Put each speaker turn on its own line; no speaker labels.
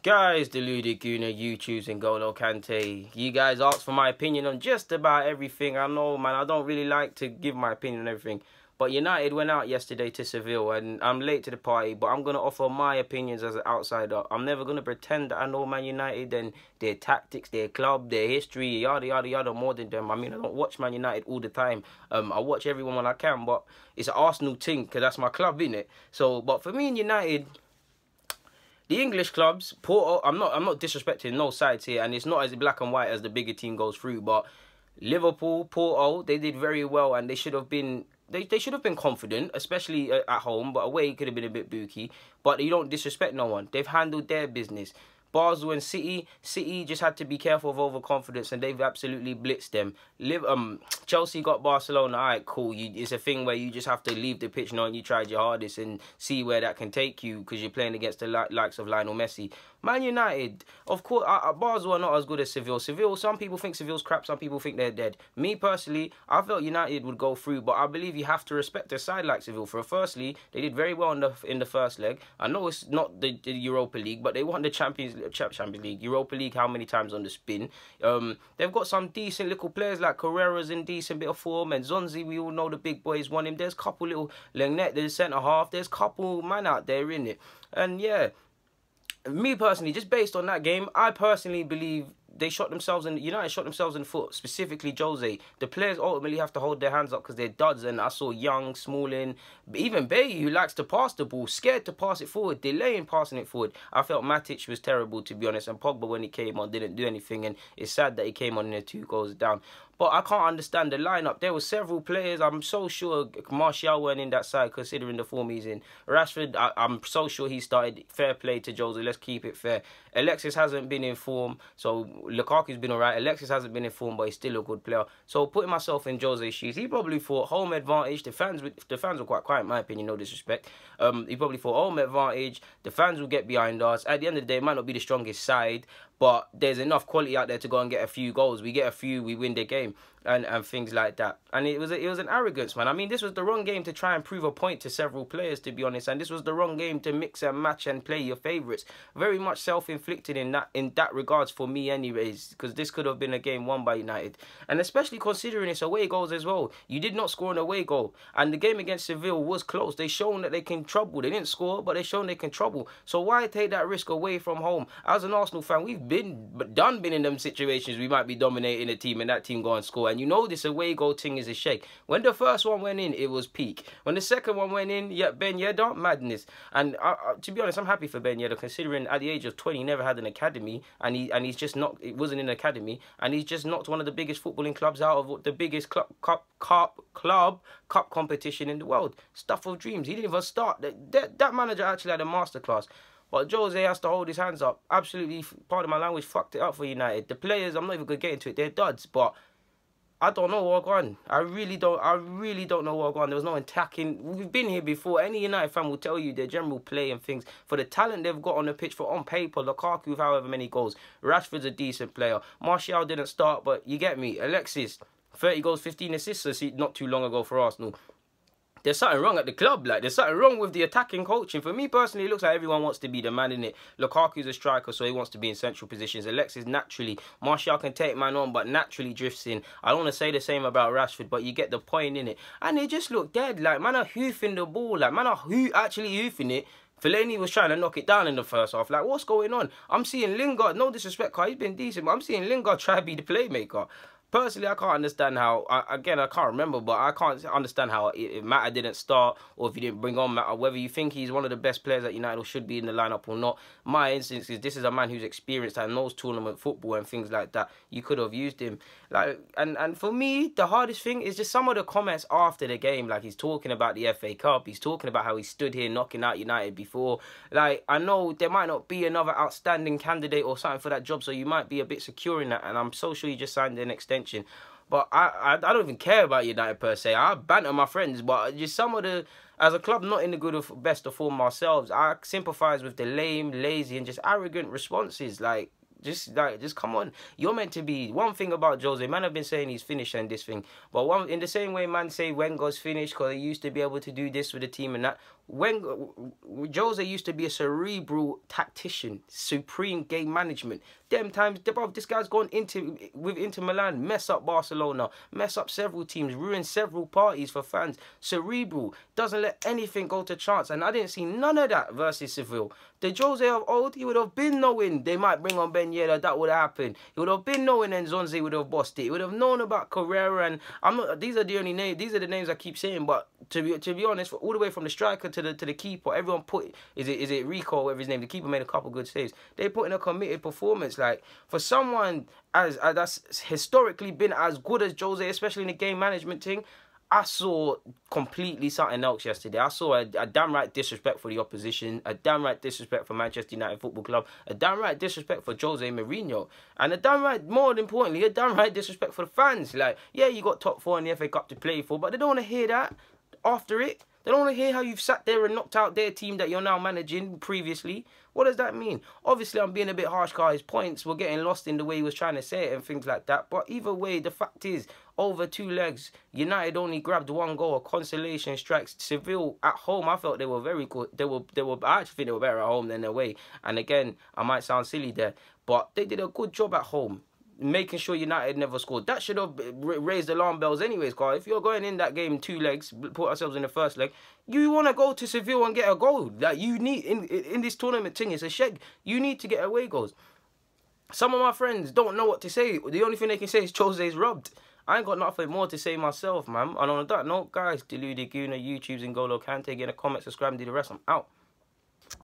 Guys, Deluded Guna, you choosing Golo Kante. You guys asked for my opinion on just about everything. I know, man, I don't really like to give my opinion on everything. But United went out yesterday to Seville, and I'm late to the party, but I'm going to offer my opinions as an outsider. I'm never going to pretend that I know Man United and their tactics, their club, their history, yada, yada, yada, more than them. I mean, I don't watch Man United all the time. I watch everyone when I can, but it's an Arsenal thing, because that's my club, innit? So, but for me and United, the English clubs, Porto, I'm not disrespecting no sides here, and it's not as black and white as the bigger team goes through, but Liverpool, Porto, they did very well, and they should have been confident, especially at home, but away it could have been a bit booky. But you don't disrespect no one. They've handled their business. Basel and City just had to be careful of overconfidence, and they've absolutely blitzed them. Chelsea got Barcelona. All right, cool. It's a thing where you just have to leave the pitch knowing you tried your hardest and see where that can take you, because you're playing against the likes of Lionel Messi. Man United, of course, Basel are not as good as Seville. Seville, some people think Seville's crap, some people think they're dead. Me, personally, I felt United would go through, but I believe you have to respect a side like Seville. Firstly, they did very well in the first leg. I know it's not the Europa League, but they won the Champions League, Europa League, how many times on the spin? They've got some decent little players like Carrera's in decent bit of form, and Zonzi, we all know the big boys won him. There's a couple little Lenglet, there's centre half, there's a couple man out there in it. And yeah, me personally, just based on that game, I personally believe United shot themselves in the foot, specifically Jose. The players ultimately have to hold their hands up because they're duds, and I saw Young, Smalling, even Bailly, who likes to pass the ball, scared to pass it forward, delaying passing it forward. I felt Matic was terrible, to be honest, and Pogba, when he came on, didn't do anything, and it's sad that he came on in the 2 goals down. But I can't understand the lineup. There were several players. I'm so sure Martial weren't in that side, considering the form he's in. Rashford, I'm so sure he started. Fair play to Jose. Let's keep it fair. Alexis hasn't been in form, so Lukaku's been alright. Alexis hasn't been in form, but he's still a good player. So putting myself in Jose's shoes, he probably thought home advantage. The fans were quite quiet, in my opinion. No disrespect. He probably thought home advantage. The fans will get behind us. At the end of the day, it might not be the strongest side, but there's enough quality out there to go and get a few goals. We get a few, we win the game, and things like that. And it was an arrogance, man. I mean, this was the wrong game to try and prove a point to several players, to be honest. And this was the wrong game to mix and match and play your favourites. Very much self-inflicted in that regards for me, anyways, because this could have been a game won by United. And especially considering it's away goals as well. You did not score an away goal, and the game against Seville was close. They shown that they can trouble. They didn't score, but they shown they can trouble. So why take that risk away from home? As an Arsenal fan, we've been in them situations. We might be dominating a team and that team go and score, and you know this away goal thing is a shake. When the first one went in, it was peak. When the second one went in, yeah, Ben Yedder, madness. And to be honest, I'm happy for Ben Yedder, considering at the age of 20 he never had an academy, and he's just not, it wasn't in an academy, and he's just knocked one of the biggest footballing clubs out of the biggest cup competition in the world. Stuff of dreams. He didn't even start. That manager actually had a masterclass. But Jose has to hold his hands up. Absolutely, pardon my language, fucked it up for United. The players, I'm not even going to get into it. They're duds, but I don't know what gone. I really don't know what gone. There was no attacking. We've been here before. Any United fan will tell you their general play and things. For the talent they've got on the pitch, for on paper, Lukaku with however many goals. Rashford's a decent player. Martial didn't start, but you get me. Alexis, 30 goals, 15 assists not too long ago for Arsenal. There's something wrong at the club. Like, there's something wrong with the attacking coaching. For me personally, it looks like everyone wants to be the man in it. Lukaku's a striker, so he wants to be in central positions. Alexis naturally. Martial can take man on, but naturally drifts in. I don't want to say the same about Rashford, but you get the point in it. And they just look dead. Like, man are hoofing the ball. Like, man are actually hoofing it. Fellaini was trying to knock it down in the first half. Like, what's going on? I'm seeing Lingard, no disrespect, because he's been decent, but I'm seeing Lingard try to be the playmaker. Personally, I can't understand how, again, I can't remember, but I can't understand how if Mata didn't start, or if you didn't bring on Mata, whether you think he's one of the best players at United or should be in the lineup or not. My instance is this is a man who's experienced and knows tournament football and things like that. You could have used him. Like, and for me, the hardest thing is just some of the comments after the game. Like, he's talking about the FA Cup. He's talking about how he stood here knocking out United before. Like, I know there might not be another outstanding candidate or something for that job, so you might be a bit secure in that, and I'm so sure you just signed an extension. But I don't even care about United per se. I banter my friends, but just some of the, as a club not in the good of best of form ourselves, I sympathise with the lame, lazy, and just arrogant responses. Like, Just come on. You're meant to be. One thing about Jose, man, I've been saying he's finished and this thing. But in the same way, man, say Wenger's finished because he used to be able to do this with the team and that. when Jose used to be a cerebral tactician, supreme game management. Them times, bro, this guy's gone with Inter Milan, mess up Barcelona, mess up several teams, ruin several parties for fans. Cerebral, doesn't let anything go to chance, and I didn't see none of that versus Seville. The Jose of old, he would have been knowing they might bring on Ben Yedder, that would have happened. He would have been knowing Nzonzi would have bossed it. He would have known about Carrera, and I'm not. These are the only names. These are the names I keep saying. But to be honest, all the way from the striker to the keeper, everyone put is it Rico, whatever his name. The keeper made a couple good saves. They put in a committed performance. Like for someone as that's historically been as good as Jose, especially in the game management thing. I saw completely something else yesterday. I saw a damn right disrespect for the opposition, a damn right disrespect for Manchester United Football Club, a damn right disrespect for Jose Mourinho, and a damn right, more importantly, a damn right disrespect for the fans. Like, yeah, you got top 4 in the FA Cup to play for, but they don't want to hear that after it. They don't want to hear how you've sat there and knocked out their team that you're now managing previously. What does that mean? Obviously, I'm being a bit harsh because his points were getting lost in the way he was trying to say it and things like that. But either way, the fact is, over 2 legs, United only grabbed 1 goal, a consolation strikes. Seville at home, I felt they were very good. I actually think they were better at home than away. And again, I might sound silly there, but they did a good job at home, making sure United never scored. That should have raised alarm bells anyways, guys. If you're going in that game 2 legs, put ourselves in the first leg, you want to go to Seville and get a goal. Like, you need, in this tournament thing, it's a shed. You need to get away goals. Some of my friends don't know what to say. The only thing they can say is Jose's robbed. I ain't got nothing more to say myself, man. And on that note, guys, Deluded Guna, YouTube's N'Golo Kante. Get in the comments, subscribe, and do the rest. I'm out.